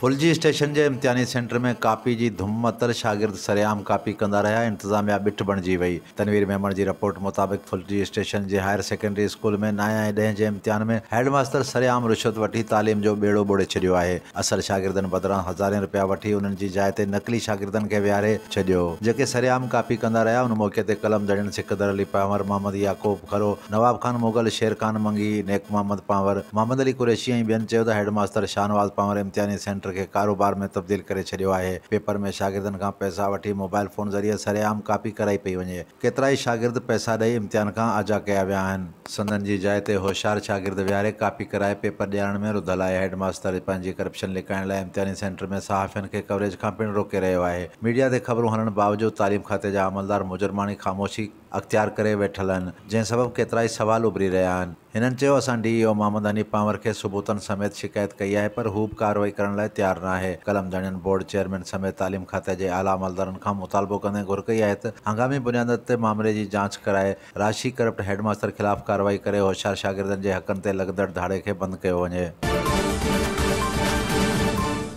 फुलजी station जे इम्तिहानी centre में copy जी धुम मतल शागिर्द सरेआम कापी कंदा रहा। इंतजामिया बिठ बणिजी वई। तनवीर मेमण जी रिपोर्ट मुताबिक़ फुलजी स्टेशन जे हायर सेकेंडरी स्कूल में 9 ऐं 10 जे इम्तिहान में हेडमास्टर सरेआम रिश्वत वठी तालीम जो बेड़ो ॿोड़े छॾियो आहे। असल शागिर्दनि बदिरां हज़ारें रुपया वठी उन्हनि जी जाइ ते नकली शागिर्दनि खे विहारे छॾियो जेके सरेआम कापी कंदा रहा। उन मौक़े ते कलम जड़ियन सिकंदर अली पांवर, मोहम्मद याकूब खरो, नवाब खान मुगल, शेर खान मंगी, नेक मोहम्मद पांवर, मोहम्मद अली कुरैशी ऐं ॿियनि चयो त हेडमास्टर शाहनवाज़ पांवर इम्तिहानी सेंटर के कारोबार में तब्दील करे छॾियो आहे। पेपर में शागिर्दनि खां पैसा वठी मोबाइल फ़ोन ज़रिए सरेआम कापी कराई पई वञे। केतिरा ई शागिर्द पैसा ॾेई इम्तिहान खां आजा कया विया आहिनि। संदनि जी जाइ ते होशियार शागिर्द विहारे कापी कराए पेपर ॾियारण में रुधल आहे। हेडमास्टर पंहिंजी करप्शन लिकाइण लाइ इम्तिहानी सेंटर में सहाफ़ियुनि खे कवरेज खां पिणु रोके रहियो आहे। मीडिया ते ख़बरूं हलण बावजूदि तालीम खाते जा अमलदार मुजरमानी ख़ामोशी अख़्तियार करे वेठल आहिनि, जंहिं सबबु केतिरा ई सवाल उभरी रहिया आहिनि। हिननि चयो असां DEO मोहम्मद हनी पांवर खे सबूतनि समेत शिकायत कई आहे, पर हू बि कार्रवाई करण लाइ तयारु न आहे। कलम जणियन बोर्ड चेयरमैन समेत तालीम खाते जे आला अमलदारनि खां मुतालबो कंदे घुर कई आहे त हंगामी बुनियादनि ते मामले जी जांच कराए राशि करप्ट हेडमास्टर ख़िलाफ़ कार्रवाई करे होशियार शागिर्दनि जे हक़नि ते लॻंदड़ धाड़े खे बंदि कयो वञे।